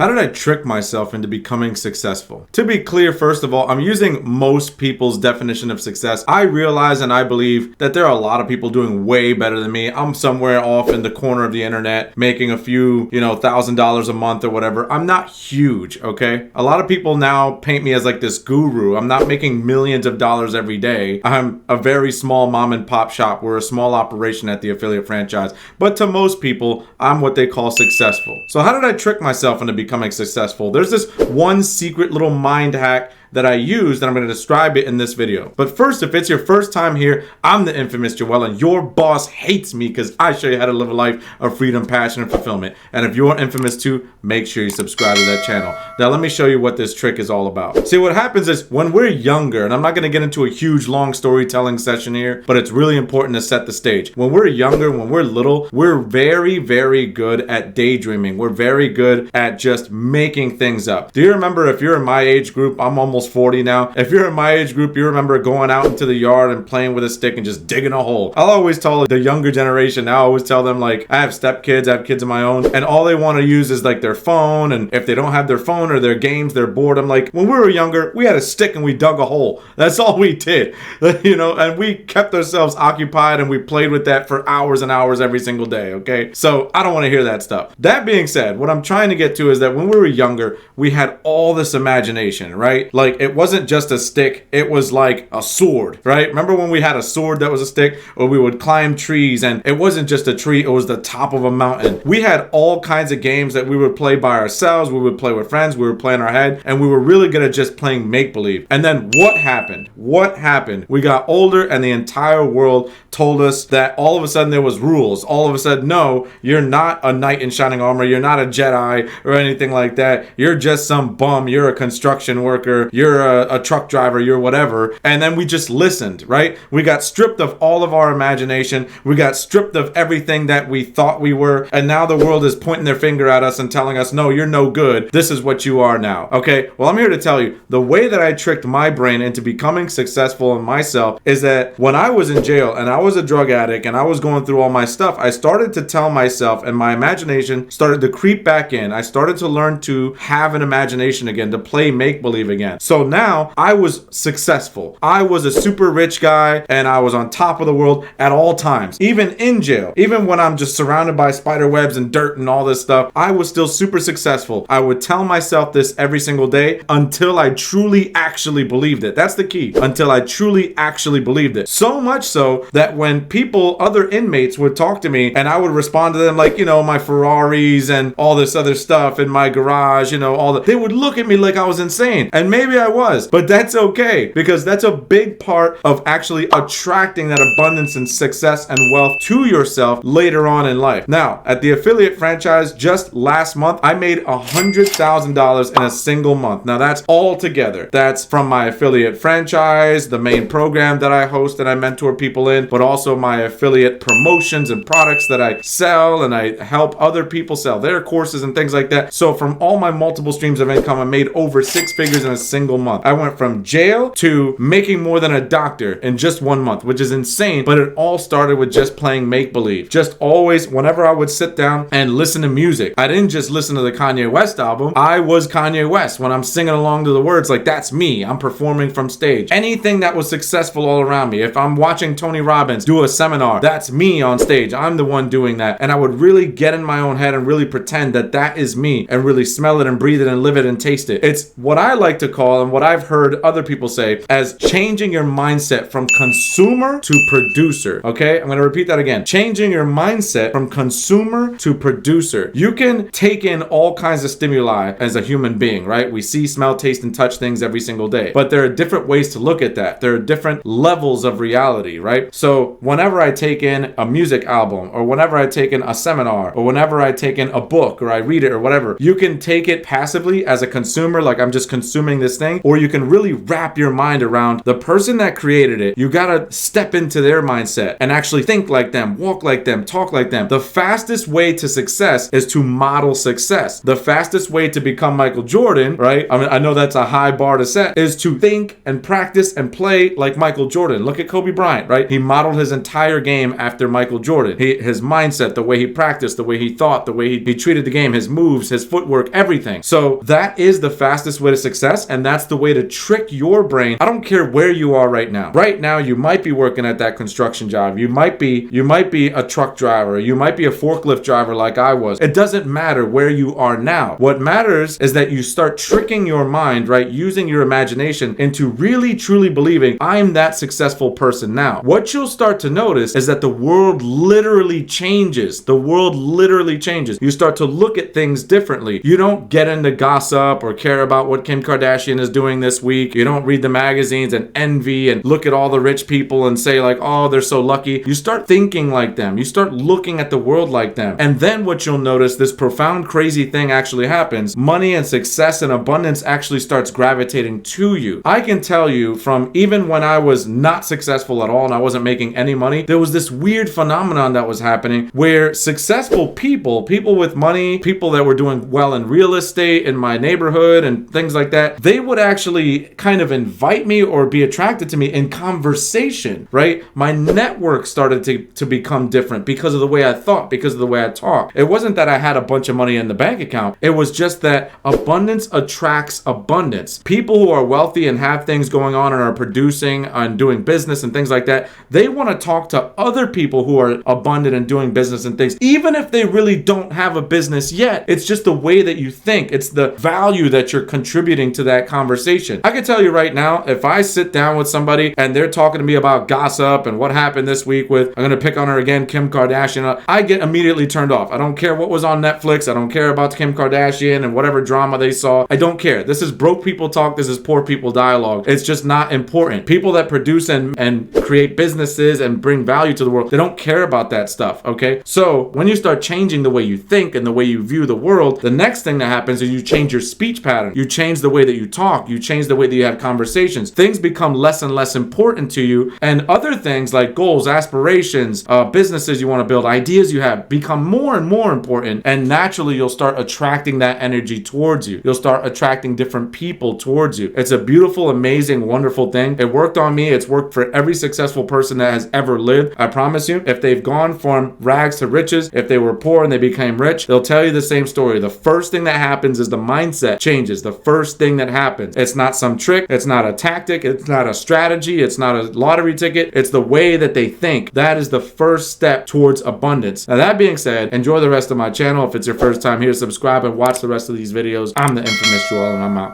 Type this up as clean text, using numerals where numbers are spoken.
How did I trick myself into becoming successful? To be clear, first of all, I'm using most people's definition of success. I realize and I believe that there are a lot of people doing way better than me. I'm somewhere off in the corner of the internet making a few, $1,000 a month or whatever. I'm not huge, okay? A lot of people now paint me as like this guru. I'm not making millions of dollars every day. I'm a very small mom and pop shop. We're a small operation at the affiliate franchise. But to most people, I'm what they call successful. So how did I trick myself into becoming successful? There's this one secret little mind hack that I use that I'm going to describe it in this video. But first, if it's your first time here, I'm the infamous Joel, and your boss hates me because I show you how to live a life of freedom, passion, and fulfillment. And if you're infamous too, make sure you subscribe to that channel. Now let me show you what this trick is all about. See, what happens is when we're younger, and I'm not going to get into a huge long storytelling session here, but it's really important to set the stage. When we're younger, when we're little, we're very, very good at daydreaming. We're very good at just making things up. Do you remember, if you're in my age group, I'm almost 40 now. If you're in my age group, you remember going out into the yard and playing with a stick and just digging a hole. I'll always tell the younger generation now, I always tell them, like, I have stepkids, I have kids of my own, and all they want to use is like their phone. And if they don't have their phone or their games, they're bored. I'm like, when we were younger, we had a stick and we dug a hole. That's all we did, and we kept ourselves occupied and we played with that for hours and hours every single day. Okay. So I don't want to hear that stuff. That being said, what I'm trying to get to is that when we were younger, we had all this imagination, right? Like, it wasn't just a stick, it was like a sword, right? Remember when we had a sword that was a stick, or we would climb trees and it wasn't just a tree, it was the top of a mountain. We had all kinds of games that we would play by ourselves, we would play with friends, we would play in our head, and we were really good at just playing make-believe. And then what happened? What happened? We got older and the entire world told us that all of a sudden there was rules. All of a sudden, no, you're not a knight in shining armor, you're not a Jedi or anything like that. You're just some bum, you're a construction worker, you're a truck driver, you're whatever. And then we just listened, right? We got stripped of all of our imagination. We got stripped of everything that we thought we were. And now the world is pointing their finger at us and telling us, no, you're no good. This is what you are now. Okay. Well, I'm here to tell you the way that I tricked my brain into becoming successful in myself is that when I was in jail and I was a drug addict and I was going through all my stuff, I started to tell myself, and my imagination started to creep back in. I started to learn to have an imagination again, to play make-believe again. So now I was successful. I was a super rich guy and I was on top of the world at all times. Even in jail, even when I'm just surrounded by spider webs and dirt and all this stuff, I was still super successful. I would tell myself this every single day until I truly actually believed it. That's the key. Until I truly actually believed it. So much so that when people, other inmates would talk to me and I would respond to them like, my Ferraris and all this other stuff in my garage, they would look at me like I was insane. And maybe I was, but that's okay, because that's a big part of actually attracting that abundance and success and wealth to yourself later on in life. Now, at the affiliate franchise, just last month, I made $100,000 in a single month. Now that's all together. That's from my affiliate franchise, the main program that I host and I mentor people in, but also my affiliate promotions and products that I sell, and I help other people sell their courses and things like that. So from all my multiple streams of income, I made over 6 figures in a single month. I went from jail to making more than a doctor in just 1 month, which is insane, but it all started with just playing make-believe. Just always, whenever I would sit down and listen to music, I didn't just listen to the Kanye West album. I was Kanye West when I'm singing along to the words, like that's me. I'm performing from stage. Anything that was successful all around me. If I'm watching Tony Robbins do a seminar, that's me on stage. I'm the one doing that. And I would really get in my own head and really pretend that that is me and really smell it and breathe it and live it and taste it. It's what I like to call, and what I've heard other people say, as changing your mindset from consumer to producer. Okay, I'm going to repeat that again. Changing your mindset from consumer to producer. You can take in all kinds of stimuli as a human being, right? We see, smell, taste, and touch things every single day. But there are different ways to look at that. There are different levels of reality, right? So whenever I take in a music album, or whenever I take in a seminar, or whenever I take in a book, or I read it, or whatever, you can take it passively as a consumer, like I'm just consuming this thing thing, or you can really wrap your mind around the person that created it. You gotta step into their mindset and actually think like them, walk like them, talk like them. The fastest way to success is to model success. The fastest way to become Michael Jordan, right? I mean, I know that's a high bar to set, is to think and practice and play like Michael Jordan. Look at Kobe Bryant, right? He modeled his entire game after Michael Jordan. His mindset, the way he practiced, the way he thought, the way he treated the game, his moves, his footwork, everything. So that is the fastest way to success, and that's the way to trick your brain. I don't care where you are right now. Right now, you might be working at that construction job. You might be a truck driver. You might be a forklift driver like I was. It doesn't matter where you are now. What matters is that you start tricking your mind, right? Using your imagination into really truly believing I'm that successful person now. What you'll start to notice is that the world literally changes. The world literally changes. You start to look at things differently. You don't get into gossip or care about what Kim Kardashian is doing this week. You don't read the magazines and envy and look at all the rich people and say like, oh, they're so lucky. You start thinking like them. You start looking at the world like them. And then what you'll notice, this profound, crazy thing actually happens. Money and success and abundance actually starts gravitating to you. I can tell you from even when I was not successful at all and I wasn't making any money, there was this weird phenomenon that was happening where successful people with money, people that were doing well in real estate in my neighborhood and things like that, they would actually kind of invite me or be attracted to me in conversation, right? My network started to become different because of the way I thought, because of the way I talked. It wasn't that I had a bunch of money in the bank account. It was just that abundance attracts abundance. People who are wealthy and have things going on and are producing and doing business and things like that, they want to talk to other people who are abundant and doing business and things, even if they really don't have a business yet. It's just the way that you think. It's the value that you're contributing to that conversation. I can tell you right now, if I sit down with somebody and they're talking to me about gossip and what happened this week with, I'm going to pick on her again, Kim Kardashian, I get immediately turned off. I don't care what was on Netflix. I don't care about Kim Kardashian and whatever drama they saw. I don't care. This is broke people talk. This is poor people dialogue. It's just not important. People that produce and create businesses and bring value to the world, they don't care about that stuff, okay? So when you start changing the way you think and the way you view the world, the next thing that happens is you change your speech pattern. You change the way that you talk. You change the way that you have conversations. Things become less and less important to you, and other things like goals, aspirations, businesses you want to build, ideas you have become more and more important, and naturally you'll start attracting that energy towards you. You'll start attracting different people towards you. It's a beautiful, amazing, wonderful thing. It worked on me. It's worked for every successful person that has ever lived. I promise you, if they've gone from rags to riches, if they were poor and they became rich, they'll tell you the same story. The first thing that happens is the mindset changes. The first thing that happens. It's not some trick. It's not a tactic. It's not a strategy. It's not a lottery ticket. It's the way that they think. That is the first step towards abundance. Now, that being said, enjoy the rest of my channel. If it's your first time here, subscribe and watch the rest of these videos. I'm the infamous Joel, and I'm out.